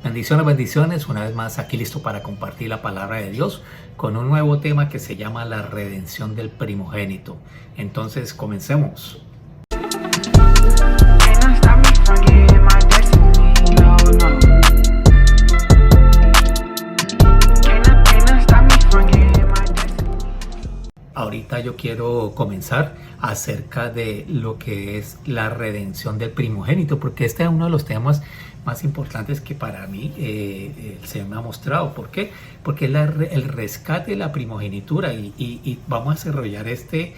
Bendiciones, bendiciones. Una vez más aquí listo para compartir la palabra de Dios con un nuevo tema que se llama la redención del primogénito. Entonces comencemos. Ahorita yo quiero comenzar acerca de lo que es la redención del primogénito, porque este es uno de los temas más importantes que para mí se me ha mostrado. ¿Por qué? Porque es el rescate de la primogenitura y vamos a desarrollar este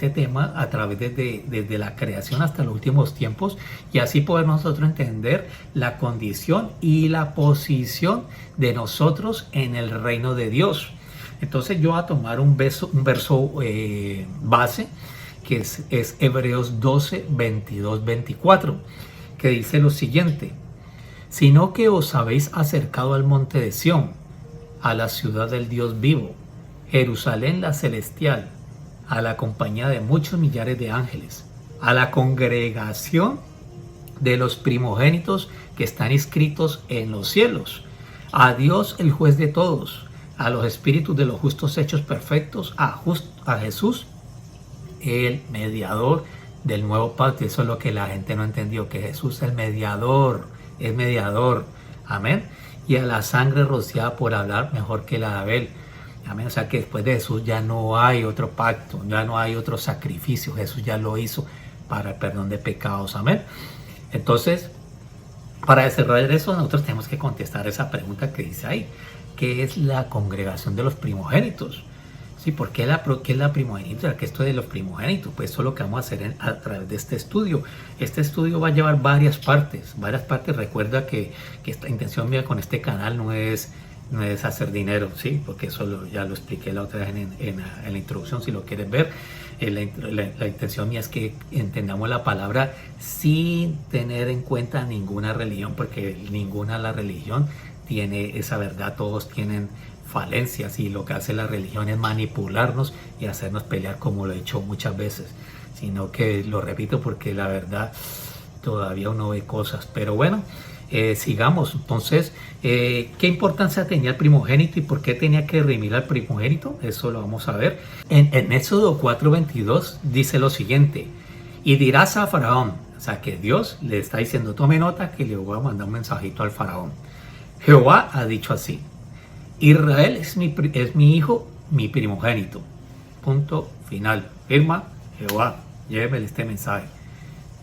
tema a través desde la creación hasta los últimos tiempos, y así poder nosotros entender la condición y la posición de nosotros en el reino de Dios. Entonces yo voy a tomar un verso base, que es Hebreos 12, 22, 24, que dice lo siguiente: sino que os habéis acercado al monte de Sión, a la ciudad del Dios vivo, Jerusalén la celestial, a la compañía de muchos millares de ángeles, a la congregación de los primogénitos que están inscritos en los cielos, a Dios el juez de todos, a los espíritus de los justos hechos perfectos, a Jesús, el mediador del nuevo pacto. Eso es lo que la gente no entendió, que Jesús es mediador, amén, y a la sangre rociada por hablar mejor que la de Abel, amén. O sea que después de Jesús ya no hay otro pacto, ya no hay otro sacrificio. Jesús ya lo hizo para el perdón de pecados, amén. Entonces, para desarrollar eso, nosotros tenemos que contestar esa pregunta que dice ahí: ¿qué es la congregación de los primogénitos? Sí, ¿qué es la primogenitura? ¿Qué es esto de los primogénitos? Pues eso es lo que vamos a hacer a través de este estudio. Este estudio va a llevar varias partes. Recuerda que esta intención mía con este canal no es hacer dinero, ¿sí? Porque eso ya lo expliqué la otra vez en la introducción, si lo quieres ver. La intención mía es que entendamos la palabra sin tener en cuenta ninguna religión, porque ninguna la religión tiene esa verdad. Todos tienen falencias, y lo que hace la religión es manipularnos y hacernos pelear, como lo he hecho muchas veces, sino que lo repito porque la verdad todavía uno ve cosas. Pero bueno, sigamos. Entonces, ¿qué importancia tenía el primogénito y por qué tenía que redimir al primogénito? Eso lo vamos a ver. En Éxodo 4:22 dice lo siguiente: y dirás a Faraón, o sea que Dios le está diciendo, tome nota que le voy a mandar un mensajito al Faraón. Jehová ha dicho así: Israel es mi hijo, mi primogénito. Punto final. Firma Jehová. Llévele este mensaje.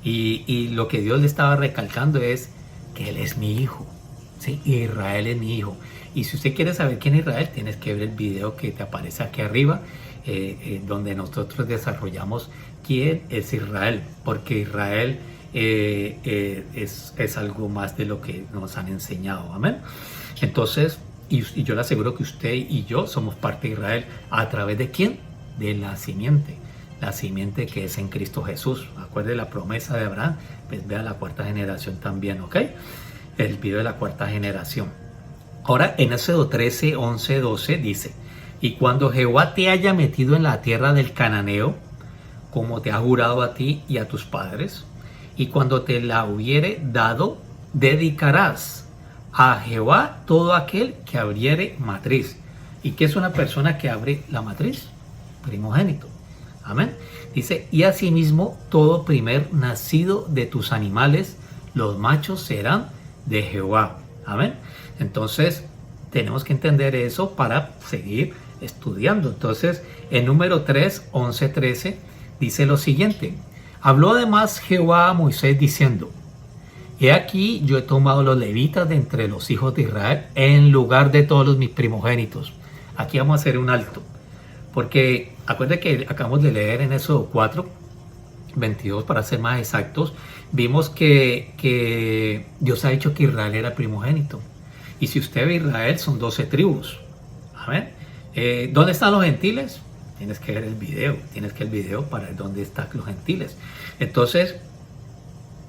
Y lo que Dios le estaba recalcando es que Él es mi hijo. ¿Sí? Israel es mi hijo. Y si usted quiere saber quién es Israel, tienes que ver el video que te aparece aquí arriba, donde nosotros desarrollamos quién es Israel. Porque Israel es algo más de lo que nos han enseñado. Amén. Entonces, y yo le aseguro que usted y yo somos parte de Israel. ¿A través de quién? De la simiente que es en Cristo Jesús. Acuerde la promesa de Abraham. Pues vea la cuarta generación también, ¿ok? El video de la cuarta generación. Ahora en Éxodo 13, 11, 12 dice: y cuando Jehová te haya metido en la tierra del cananeo, como te ha jurado a ti y a tus padres, y cuando te la hubiere dado, dedicarás a Jehová todo aquel que abriere matriz. ¿Y qué es una persona que abre la matriz? Primogénito. Amén. Dice: y asimismo todo primer nacido de tus animales, los machos serán de Jehová. Amén. Entonces tenemos que entender eso para seguir estudiando. Entonces en número 3, 11, 13 dice lo siguiente: habló además Jehová a Moisés diciendo: he aquí yo he tomado los levitas de entre los hijos de Israel en lugar de todos mis primogénitos. Aquí vamos a hacer un alto, porque acuérdense que acabamos de leer en Éxodo 4, 22 para ser más exactos. Vimos que Dios ha dicho que Israel era primogénito. Y si usted ve Israel, son 12 tribus. Amén. ¿Dónde están los gentiles? Tienes que ver el video para ver dónde están los gentiles. Entonces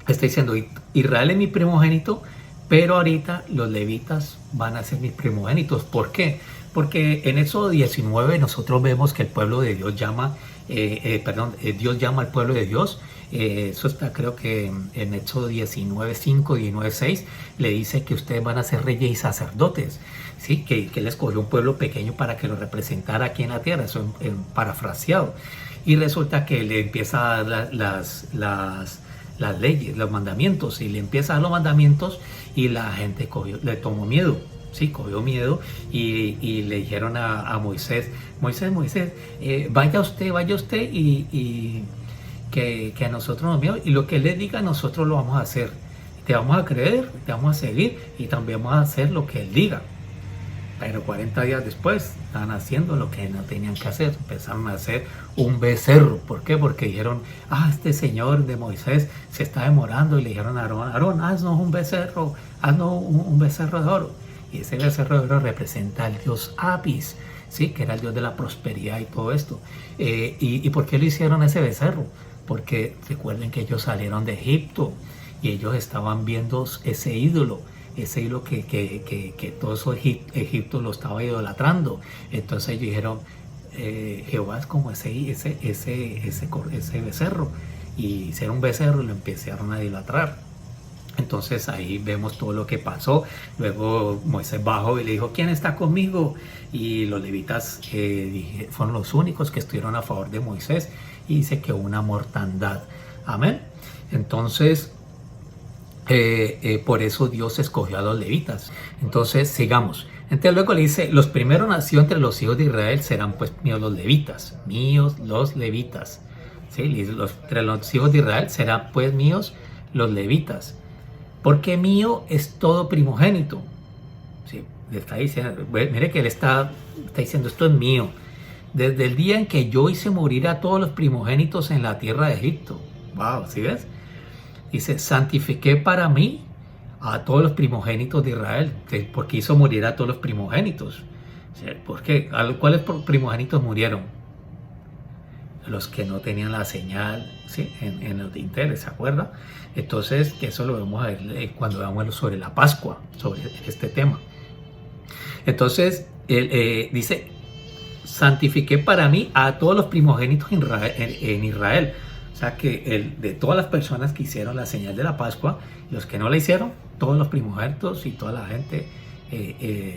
está diciendo: Israel es mi primogénito, pero ahorita los levitas van a ser mis primogénitos. ¿Por qué? Porque en Éxodo 19 nosotros vemos que el pueblo de Dios llama, Dios llama al pueblo de Dios Eso está creo que en Éxodo 19:5, 19:6, le dice que ustedes van a ser reyes y sacerdotes, ¿sí? Que él escogió un pueblo pequeño para que lo representara aquí en la tierra, eso en parafraseado. Y resulta que le empieza a dar las leyes, los mandamientos, y le empieza a dar los mandamientos y la gente le tomó miedo. Sí, cogió miedo y le dijeron a Moisés, Moisés, vaya usted y que a nosotros nos miedo, y lo que él le diga nosotros lo vamos a hacer. Te vamos a creer, te vamos a seguir y también vamos a hacer lo que él diga. Pero 40 días después estaban haciendo lo que no tenían que hacer, empezaron a hacer un becerro. ¿Por qué? Porque dijeron, este señor de Moisés se está demorando, y le dijeron a Aarón, haznos un becerro, haznos un becerro de oro. Y ese becerro de oro representa al dios Apis, ¿sí? Que era el dios de la prosperidad y todo esto. ¿Y por qué lo hicieron ese becerro? Porque recuerden que ellos salieron de Egipto y ellos estaban viendo ese ídolo que todo eso Egipto lo estaba idolatrando. Entonces ellos dijeron, Jehová es como ese becerro, y hicieron un becerro y lo empezaron a idolatrar. Entonces ahí vemos todo lo que pasó. Luego Moisés bajó y le dijo, ¿quién está conmigo? Y los levitas fueron los únicos que estuvieron a favor de Moisés, y dice que hubo una mortandad. Amén. Entonces por eso Dios escogió a los levitas. Entonces sigamos. Entonces luego le dice, los primeros nacidos entre los hijos de Israel serán pues míos los levitas. Míos los levitas. ¿Sí? Entre los hijos de Israel serán pues míos los levitas. Porque mío es todo primogénito. ¿Sí? Le está diciendo, mire que él está diciendo, esto es mío. Desde el día en que yo hice morir a todos los primogénitos en la tierra de Egipto. Wow, ¿sí ves? Dice, santifiqué para mí a todos los primogénitos de Israel. Porque hizo morir a todos los primogénitos. ¿Por qué? ¿Cuáles primogénitos murieron? Los que no tenían la señal, ¿sí? en los dinteles, ¿se acuerda? Entonces, que eso lo vemos a ver cuando veamos sobre la Pascua, sobre este tema. Entonces, dice, santifiqué para mí a todos los primogénitos en Israel. O sea, que de todas las personas que hicieron la señal de la Pascua, los que no la hicieron, todos los primogénitos y toda la gente,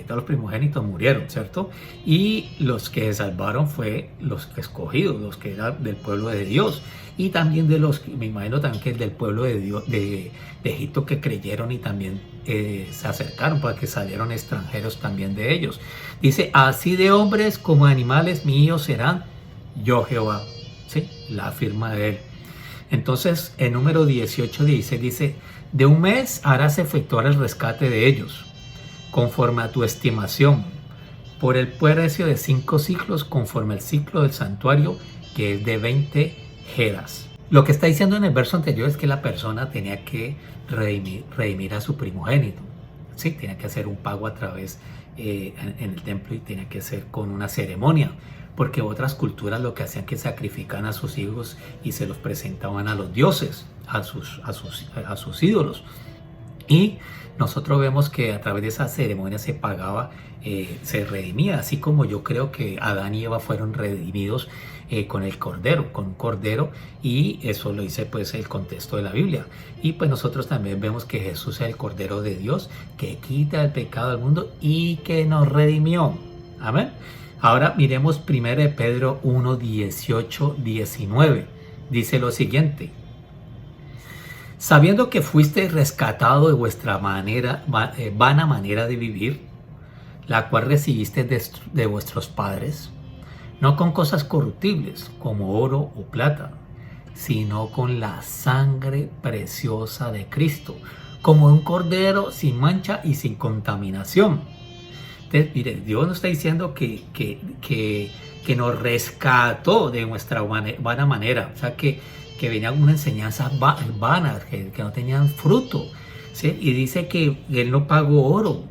todos los primogénitos murieron, ¿cierto? Y los que se salvaron fue los escogidos, los que eran del pueblo de Dios, y también de los, me imagino también que es del pueblo de Dios, de Egipto, que creyeron y también se acercaron, para que salieron extranjeros también de ellos. Dice, así de hombres como de animales míos serán yo Jehová, ¿sí? La firma de él. Entonces en número 18:16 dice, de un mes harás efectuar el rescate de ellos, conforme a tu estimación, por el precio de 5 ciclos, conforme al ciclo del santuario, que es de 20 geras. Lo que está diciendo en el verso anterior es que la persona tenía que redimir a su primogénito. Sí, tenía que hacer un pago a través en el templo, y tenía que ser con una ceremonia, porque otras culturas lo que hacían que sacrificaban a sus hijos y se los presentaban a los dioses, a sus ídolos. Y nosotros vemos que a través de esa ceremonia se pagaba, se redimía, así como yo creo que Adán y Eva fueron redimidos con un cordero, y eso lo dice pues el contexto de la Biblia. Y pues nosotros también vemos que Jesús es el Cordero de Dios, que quita el pecado del mundo y que nos redimió. Amén. Ahora miremos 1 Pedro 1, 18, 19. Dice lo siguiente: sabiendo que fuiste rescatado de vuestra vana manera de vivir, la cual recibiste de vuestros padres, no con cosas corruptibles como oro o plata, sino con la sangre preciosa de Cristo, como un cordero sin mancha y sin contaminación. Entonces, mire, Dios nos está diciendo que nos rescató de nuestra vana manera, o sea que venía una enseñanza vana, que no tenían fruto, ¿sí? Y dice que él no pagó oro,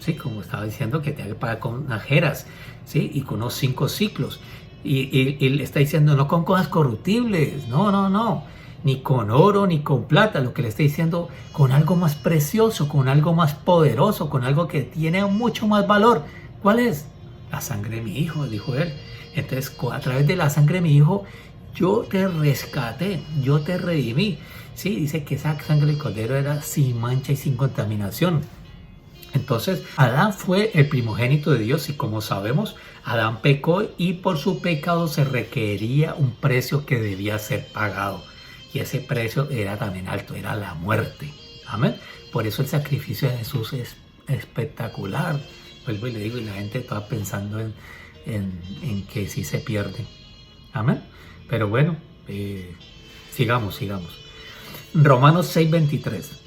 ¿sí? Como estaba diciendo, que tenía que pagar con unas jeras, ¿sí? Y con unos 5 ciclos. Y él está diciendo, no con cosas corruptibles, no, ni con oro, ni con plata. Lo que le está diciendo, con algo más precioso, con algo más poderoso, con algo que tiene mucho más valor. ¿Cuál es? La sangre de mi hijo, dijo él. Entonces, a través de la sangre de mi hijo, yo te rescaté, yo te redimí. Sí, dice que esa sangre del cordero era sin mancha y sin contaminación. Entonces, Adán fue el primogénito de Dios y como sabemos, Adán pecó y por su pecado se requería un precio que debía ser pagado. Y ese precio era también alto, era la muerte. Amén. Por eso el sacrificio de Jesús es espectacular. Vuelvo y le digo, y la gente está pensando en que sí se pierde. Amén. Pero bueno, sigamos. Romanos 6:23.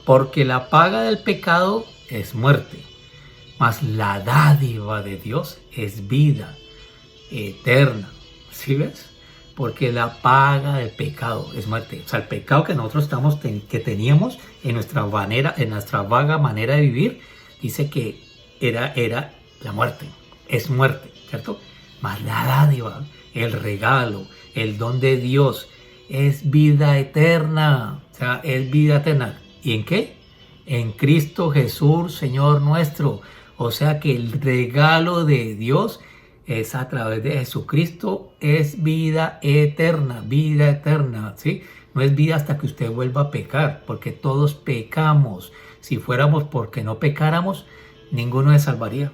Porque la paga del pecado es muerte, mas la dádiva de Dios es vida eterna. ¿Sí ves? Porque la paga del pecado es muerte. O sea, el pecado que nosotros que teníamos en nuestra vaga manera de vivir, dice que era la muerte. Es muerte, ¿cierto? Mas la dádiva, el regalo, el don de Dios es vida eterna. O sea, es vida eterna. ¿Y en qué? En Cristo Jesús, Señor nuestro. O sea que el regalo de Dios es a través de Jesucristo, es vida eterna, ¿sí? No es vida hasta que usted vuelva a pecar, porque todos pecamos. Si fuéramos porque no pecáramos, ninguno se salvaría,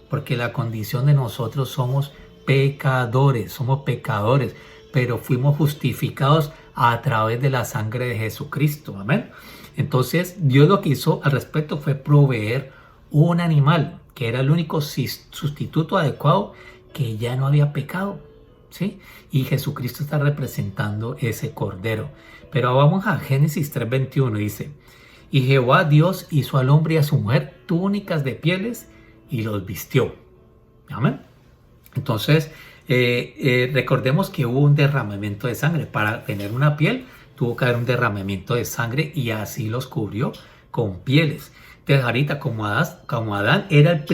porque la condición de nosotros somos pecadores, pero fuimos justificados a través de la sangre de Jesucristo, amén. Entonces, Dios lo que hizo al respecto fue proveer un animal, que era el único sustituto adecuado, que ya no había pecado, ¿sí? Y Jesucristo está representando ese cordero. Pero vamos a Génesis 3:21, dice, y Jehová Dios hizo al hombre y a su mujer túnicas de pieles y los vistió. Amén. Entonces, recordemos que hubo un derramamiento de sangre. Para tener una piel tuvo que haber un derramamiento de sangre y así los cubrió con pieles. Entonces ahorita como Adán era el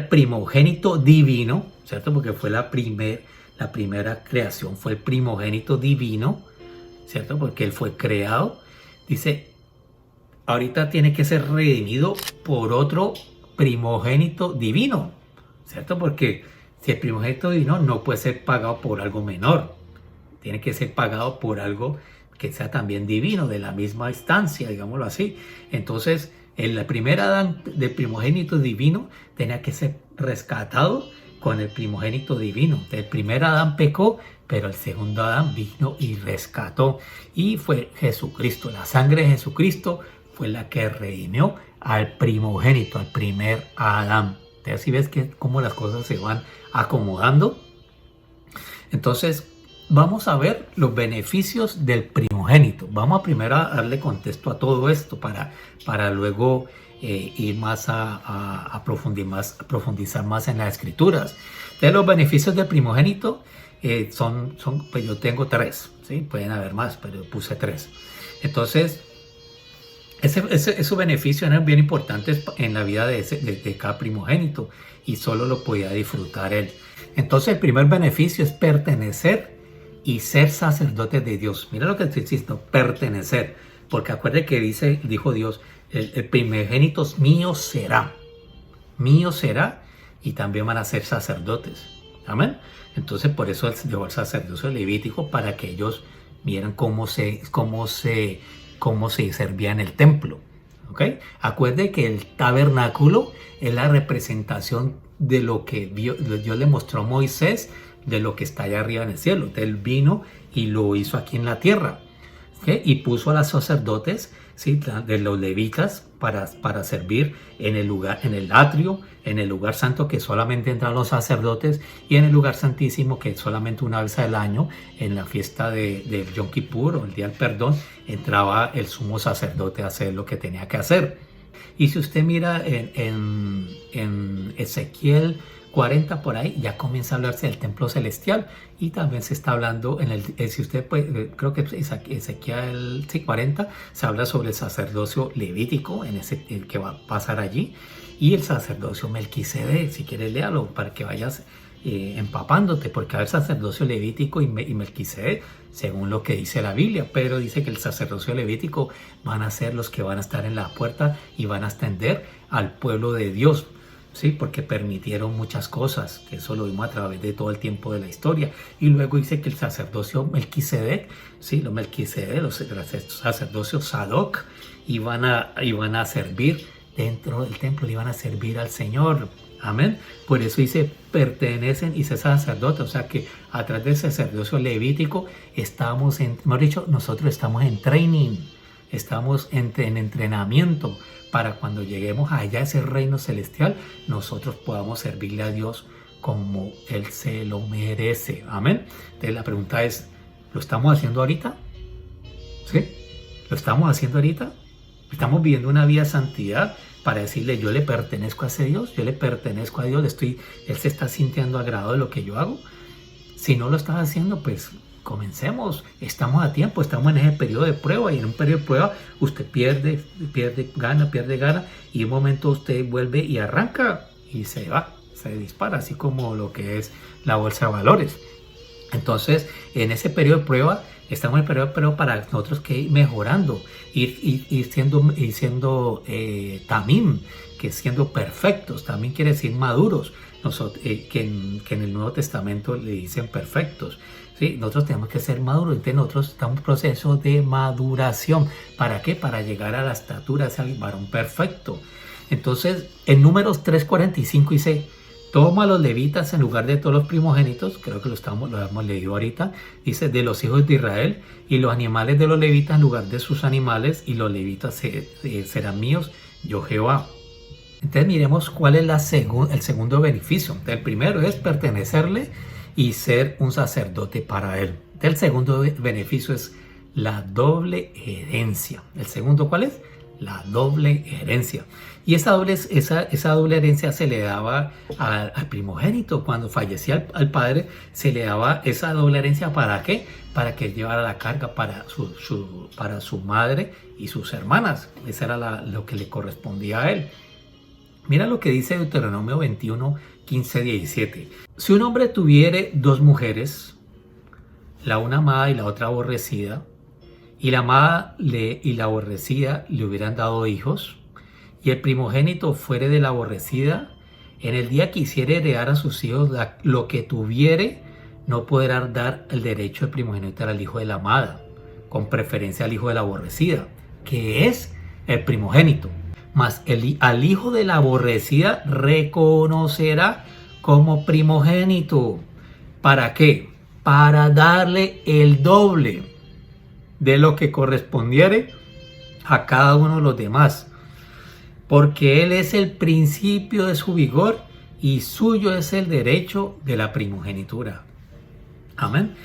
primogénito divino, ¿cierto? Porque fue la primera creación, fue el primogénito divino, ¿cierto? Porque él fue creado. Dice, ahorita tiene que ser redimido por otro primogénito divino, ¿cierto? Porque si el primogénito divino no puede ser pagado por algo menor, tiene que ser pagado por algo que sea también divino, de la misma instancia, digámoslo así. Entonces, el primer Adán del primogénito divino tenía que ser rescatado con el primogénito divino. El primer Adán pecó, pero el segundo Adán vino y rescató. Y fue Jesucristo, la sangre de Jesucristo fue la que redimió al primogénito, al primer Adán. Entonces, si ves cómo las cosas se van acomodando. Entonces, vamos a ver los beneficios del primogénito. Vamos a primero a darle contexto a todo esto para luego ir más a profundizar más en las escrituras. De los beneficios del primogénito pues yo tengo 3, ¿sí? Pueden haber más, pero puse 3. Entonces, esos beneficios eran bien importantes en la vida de cada primogénito y solo lo podía disfrutar él. Entonces, el primer beneficio es pertenecer y ser sacerdotes de Dios. Mira lo que estoy diciendo, pertenecer. Porque acuérdate que dijo Dios, el primogénito mío será, y también van a ser sacerdotes. Amén. Entonces, por eso dejó el sacerdocio levítico para que ellos vieran cómo se servía en el templo. ¿Ok? Acuérdate que el tabernáculo es la representación de lo que Dios le mostró a Moisés, de lo que está allá arriba en el cielo. Entonces él vino y lo hizo aquí en la tierra, ¿okay? Y puso a los sacerdotes, ¿sí? De los levitas para servir en el lugar, en el atrio, en el lugar santo que solamente entran los sacerdotes, y en el lugar santísimo que solamente una vez al año, en la fiesta de Yom Kippur o el día del perdón, entraba el sumo sacerdote a hacer lo que tenía que hacer. Y si usted mira en Ezequiel 40 por ahí, ya comienza a hablarse del templo celestial, y también se está hablando si usted puede, creo que Ezequiel 40 se habla sobre el sacerdocio levítico, el que va a pasar allí, y el sacerdocio Melquisedec. Si quieres léalo para que vayas empapándote, porque hay sacerdocio levítico y Melquisedec según lo que dice la Biblia, pero dice que el sacerdocio levítico van a ser los que van a estar en la puerta y van a extender al pueblo de Dios. Sí, porque permitieron muchas cosas, que eso lo vimos a través de todo el tiempo de la historia. Y luego dice que el sacerdocio Melquisedec, sí, los Melquisedec, los sacerdocios Sadoc, iban a servir dentro del templo, le iban a servir al Señor. Amén. Por eso dice, pertenecen y se sacerdotes. O sea que a través del sacerdocio levítico estamos hemos dicho, nosotros estamos en training, estamos en entrenamiento para cuando lleguemos allá a ese reino celestial, nosotros podamos servirle a Dios como Él se lo merece. Amén. Entonces la pregunta es, ¿lo estamos haciendo ahorita? ¿Sí? ¿Lo estamos haciendo ahorita? ¿Estamos viviendo una vida de santidad para decirle, yo le pertenezco a ese Dios, yo le pertenezco a Dios, Él se está sintiendo agradado de lo que yo hago? Si no lo estás haciendo, pues comencemos, estamos a tiempo, estamos en ese periodo de prueba, y en un periodo de prueba usted pierde, gana, y en un momento usted vuelve y arranca y se va, se dispara, así como lo que es la bolsa de valores. Entonces, en ese periodo de prueba, estamos en el periodo de prueba para nosotros que ir mejorando, ir siendo tamim, que siendo perfectos, también quiere decir maduros, que en el Nuevo Testamento le dicen perfectos. ¿Sí? Nosotros tenemos que ser maduros, entonces nosotros estamos en un proceso de maduración. ¿Para qué? Para llegar a la estatura de ese varón perfecto. Entonces, en Números 3:45 dice, toma a los levitas en lugar de todos los primogénitos, creo que lo hemos leído ahorita, dice, de los hijos de Israel, y los animales de los levitas en lugar de sus animales, y los levitas serán míos, yo Jehová. Entonces miremos cuál es el segundo beneficio. El primero es pertenecerle y ser un sacerdote para Él. El segundo beneficio es la doble herencia. ¿El segundo cuál es? La doble herencia. Y esa doble herencia se le daba al primogénito. Cuando fallecía al padre, se le daba esa doble herencia. ¿Para qué? Para que él llevara la carga para su madre y sus hermanas. Esa era lo que le correspondía a él. Mira lo que dice Deuteronomio 21, 15, 17. Si un hombre tuviere dos mujeres, la una amada y la otra aborrecida, y la amada y la aborrecida le hubieran dado hijos, y el primogénito fuere de la aborrecida, en el día que hiciere heredar a sus hijos lo que tuviere, no podrá dar el derecho del primogénito al hijo de la amada, con preferencia al hijo de la aborrecida, que es el primogénito. Mas al hijo de la aborrecida reconocerá como primogénito. ¿Para qué? Para darle el doble de lo que correspondiere a cada uno de los demás. Porque él es el principio de su vigor y suyo es el derecho de la primogenitura. Amén.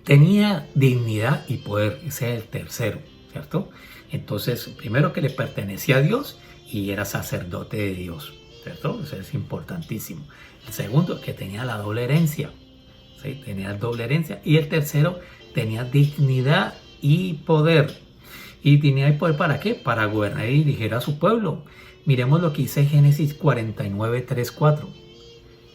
Tenía dignidad y poder. Ese es el tercero, ¿cierto? Entonces, primero que le pertenecía a Dios y era sacerdote de Dios, ¿cierto? Eso es importantísimo. El segundo, que tenía la doble herencia, ¿sí? Tenía la doble herencia. Y el tercero, tenía dignidad y poder. ¿Y dignidad y poder para qué? Para gobernar y dirigir a su pueblo. Miremos lo que dice Génesis 49, 3, 4.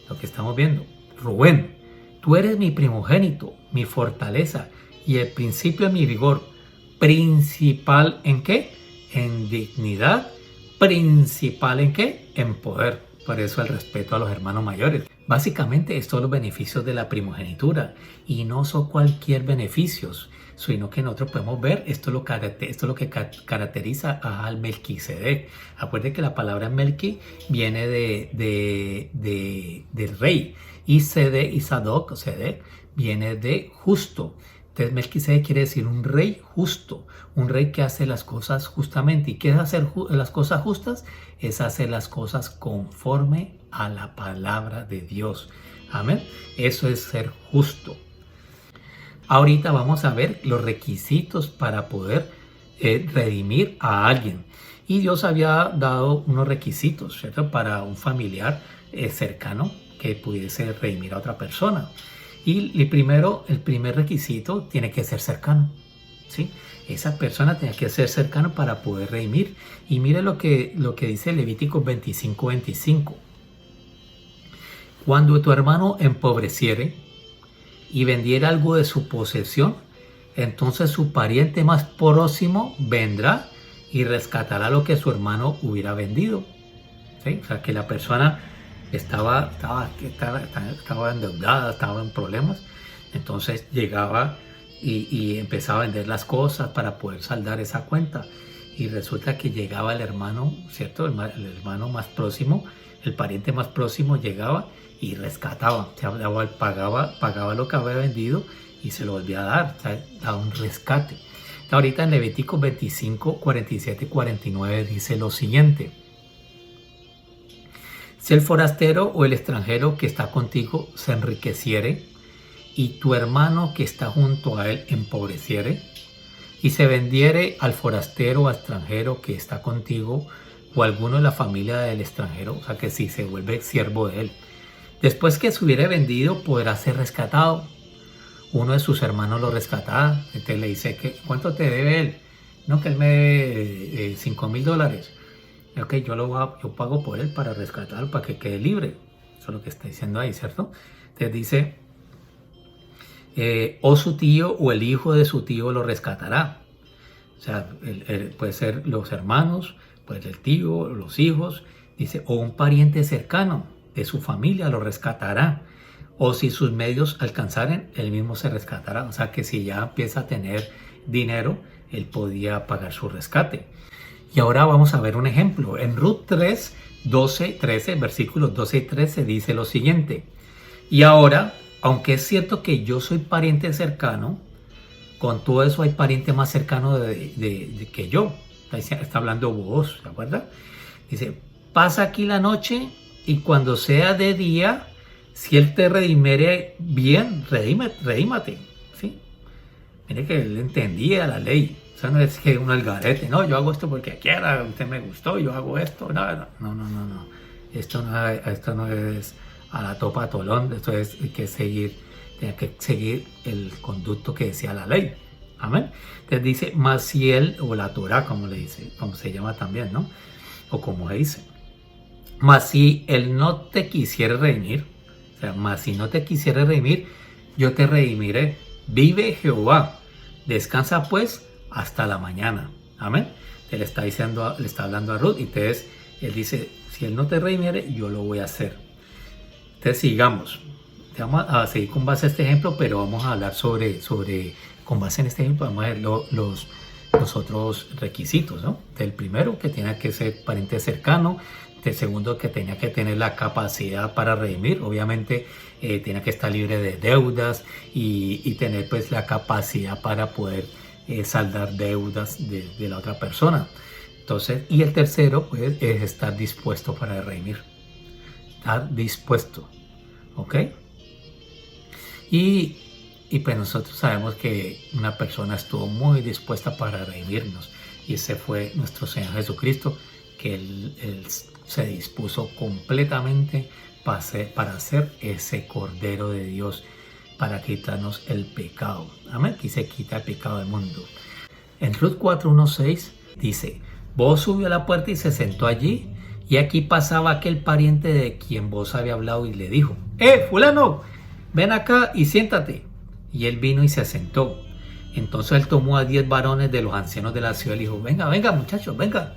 Lo que estamos viendo. Rubén, tú eres mi primogénito, mi fortaleza y el principio de mi vigor. ¿Principal en qué? En dignidad. ¿Principal en qué? En poder. Por eso el respeto a los hermanos mayores. Básicamente estos son los beneficios de la primogenitura. Y no son cualquier beneficios, sino que nosotros podemos ver, esto es lo que caracteriza al Melquisedec. Acuérdense que la palabra Melqui viene del rey. Y Sadoc, o Sedec, viene de justo. Entonces Melquisedec quiere decir un rey justo, un rey que hace las cosas justamente. ¿Y qué es hacer las cosas justas? Es hacer las cosas conforme a la palabra de Dios. Amén. Eso es ser justo. Ahorita vamos a ver los requisitos para poder redimir a alguien. Y Dios había dado unos requisitos, ¿cierto? Para un familiar cercano que pudiese redimir a otra persona. Y el primer requisito tiene que ser cercano, ¿sí? Esa persona tiene que ser cercano para poder redimir. Y mire lo que dice Levítico 25, 25. Cuando tu hermano empobreciere y vendiera algo de su posesión, entonces su pariente más próximo vendrá y rescatará lo que su hermano hubiera vendido. ¿sí? O sea, que la persona estaba endeudada, estaba en problemas, entonces llegaba y empezaba a vender las cosas para poder saldar esa cuenta. Y resulta que llegaba el hermano, ¿cierto? El hermano más próximo, el pariente más próximo llegaba y rescataba, o sea, pagaba lo que había vendido y se lo volvía a dar, o sea, daba un rescate. Ahorita en Levítico 25, 47 y 49 dice lo siguiente: si el forastero o el extranjero que está contigo se enriqueciere y tu hermano que está junto a él empobreciere, y se vendiere al forastero o extranjero que está contigo o alguno de la familia del extranjero, o sea que si se vuelve siervo de él, después que se hubiere vendido podrá ser rescatado. Uno de sus hermanos lo rescatará. Entonces le dice, ¿cuánto te debe él? No, que él me debe $5,000. Ok, yo pago por él para rescatarlo, para que quede libre. Eso es lo que está diciendo ahí, ¿cierto? Entonces dice, o su tío o el hijo de su tío lo rescatará. O sea, puede ser los hermanos, puede ser el tío, los hijos. Dice, o un pariente cercano de su familia lo rescatará. O si sus medios alcanzaren, él mismo se rescatará. O sea que si ya empieza a tener dinero, él podía pagar su rescate. Y ahora vamos a ver un ejemplo. En Ruth 3, 12, 13, versículos 12 y 13 dice lo siguiente: y ahora, aunque es cierto que yo soy pariente cercano, con todo eso hay pariente más cercano que yo. Está hablando vos, ¿se acuerda? Dice, pasa aquí la noche y cuando sea de día, si él te redimiere bien, redímate, ¿sí? Mire que él entendía la ley. O sea, no es que un algarete, no, yo hago esto porque quiera, usted me gustó, yo hago esto. No. Esto no es a la topa tolón, esto es tenía que seguir el conducto que decía la ley. Amén. Entonces dice, mas si él, o la Torah, como le dice, como se llama también, ¿no? O como se dice, mas si él no te quisiera redimir, o sea, mas si no te quisiera redimir, yo te redimiré. Vive Jehová, descansa pues hasta la mañana. Amén. Él está diciendo, le está hablando a Ruth, y entonces él dice, si él no te redimiere, yo lo voy a hacer. Entonces sigamos. Vamos a seguir con base a este ejemplo, pero vamos a hablar con base en este ejemplo, vamos a ver los otros requisitos, ¿no? El primero, que tenía que ser pariente cercano. El segundo, que tenía que tener la capacidad para redimir. Obviamente tenía que estar libre de deudas y tener pues la capacidad para poder saldar deudas de la otra persona. Entonces, y el tercero pues, es estar dispuesto para redimir. Estar dispuesto, ¿ok? Y pues nosotros sabemos que una persona estuvo muy dispuesta para redimirnos, y ese fue nuestro Señor Jesucristo, que él se dispuso completamente para ser ese Cordero de Dios, para quitarnos el pecado. Amén. Aquí se quita el pecado del mundo. En Ruth 4:1-6 dice, vos subió a la puerta y se sentó allí, y aquí pasaba aquel pariente de quien vos había hablado y le dijo, fulano, ven acá y siéntate. Y él vino y se sentó. Entonces él tomó a 10 varones de los ancianos de la ciudad y le dijo, venga muchachos, venga,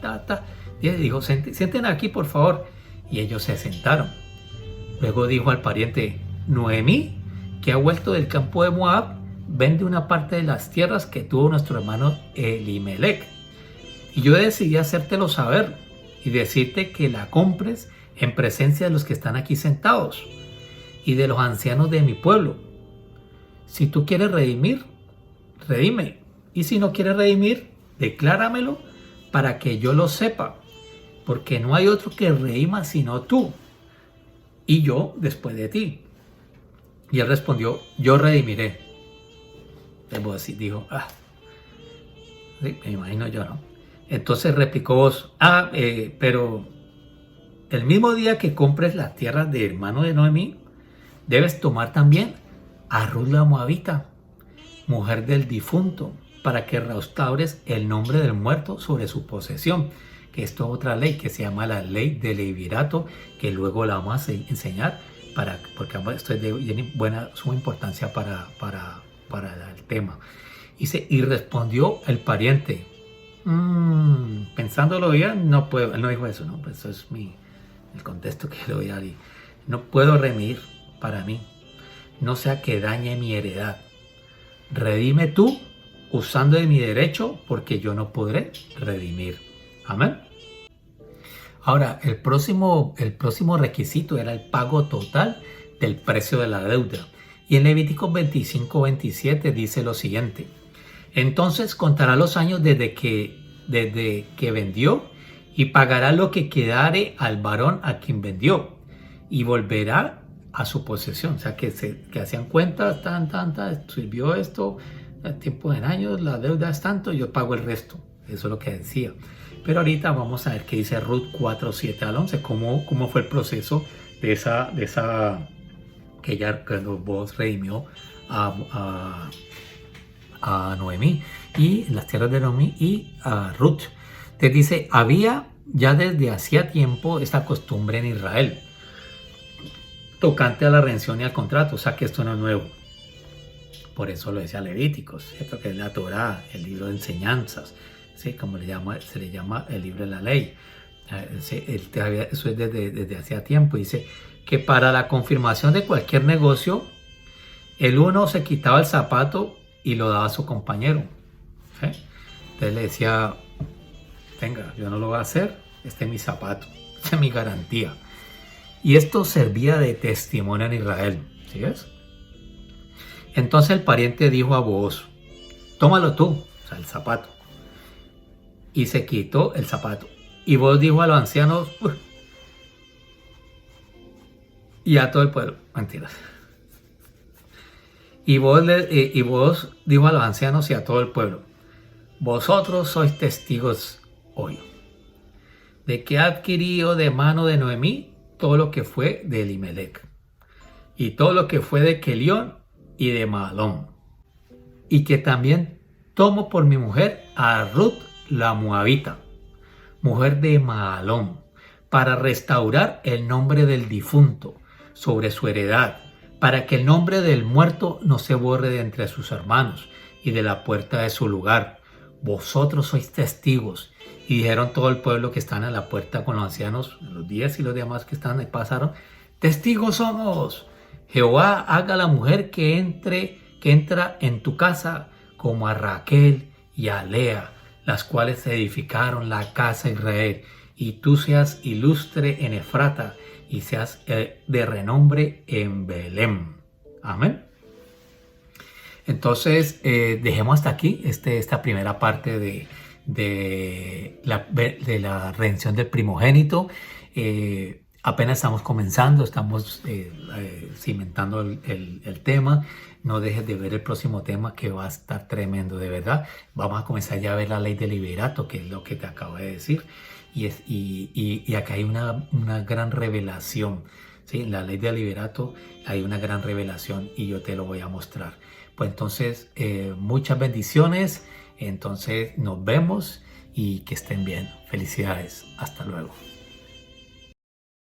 Y él dijo, sienten aquí por favor. Y ellos se sentaron. Luego dijo al pariente, Noemí, que ha vuelto del campo de Moab, vende una parte de las tierras que tuvo nuestro hermano Elimelech. Y yo decidí hacértelo saber y decirte que la compres en presencia de los que están aquí sentados y de los ancianos de mi pueblo. Si tú quieres redimir, redime. Y si no quieres redimir, decláramelo para que yo lo sepa. Porque no hay otro que redima sino tú, y yo después de ti. Y él respondió, yo redimiré. Dijo, sí, me imagino yo, ¿no? Entonces replicó vos, pero el mismo día que compres las tierras de hermano de Noemí, debes tomar también a Ruth la Moabita, mujer del difunto, para que restaures el nombre del muerto sobre su posesión. Que esto es otra ley que se llama la ley del levirato, que luego la vamos a enseñar, porque esto es de suma importancia para el tema. Dice, y respondió el pariente, pensándolo bien, no puedo, él no dijo eso, no, pues eso es el contexto que le doy a Ali. No puedo redimir para mí, no sea que dañe mi heredad. Redime tú usando de mi derecho, porque yo no podré redimir. Amén. Ahora, el próximo requisito era el pago total del precio de la deuda. Y en Levíticos 25-27 dice lo siguiente: entonces contará los años desde que vendió, y pagará lo que quedare al varón a quien vendió, y volverá a su posesión. O sea, que hacían cuentas, sirvió esto, el tiempo en años, la deuda es tanto, yo pago el resto. Eso es lo que decía. Pero ahorita vamos a ver qué dice Ruth 4:7-11, cómo fue el proceso de esa que ella, cuando Boaz redimió a Noemí y las tierras de Noemí y a Ruth. Te dice, había ya desde hacía tiempo esta costumbre en Israel tocante a la redención y al contrato, o sea que esto no es nuevo. Por eso lo decía Levíticos, ¿cierto? Que es la Torá, el libro de enseñanzas, ¿sí? Como se le llama el libro de la ley. Eso es desde hacía tiempo. Dice que para la confirmación de cualquier negocio, el uno se quitaba el zapato y lo daba a su compañero, ¿sí? Entonces le decía, venga, yo no lo voy a hacer, este es mi zapato, esta es mi garantía. Y esto servía de testimonio en Israel, ¿sí ves? Entonces el pariente dijo a Booz, tómalo tú, o sea, el zapato. Y se quitó el zapato. Y Booz dijo a los ancianos, y a todo el pueblo, mentiras. Y Booz dijo a los ancianos y a todo el pueblo, vosotros sois testigos hoy de que ha adquirido de mano de Noemí todo lo que fue de Elimelech y todo lo que fue de Kelión y de Mahalón, y que también tomo por mi mujer a Ruth la Moabita, mujer de Mahalón, para restaurar el nombre del difunto sobre su heredad, para que el nombre del muerto no se borre de entre sus hermanos y de la puerta de su lugar. Vosotros sois testigos. Y dijeron todo el pueblo que están en la puerta con los ancianos, los 10 y los demás que están ahí pasaron, testigos somos. Jehová haga a la mujer que entra en tu casa como a Raquel y a Lea, las cuales edificaron la casa de Israel, y tú seas ilustre en Efrata y seas de renombre en Belén. Amén. Entonces, dejemos hasta aquí esta primera parte de la redención del primogénito. Apenas estamos comenzando, estamos cimentando el tema. No dejes de ver el próximo tema, que va a estar tremendo, de verdad. Vamos a comenzar ya a ver la ley del liberato, que es lo que te acabo de decir. Y acá hay una gran revelación. ¿Sí? En la ley del liberato hay una gran revelación y yo te lo voy a mostrar. Pues entonces, muchas bendiciones. Entonces nos vemos y que estén bien. Felicidades. Hasta luego.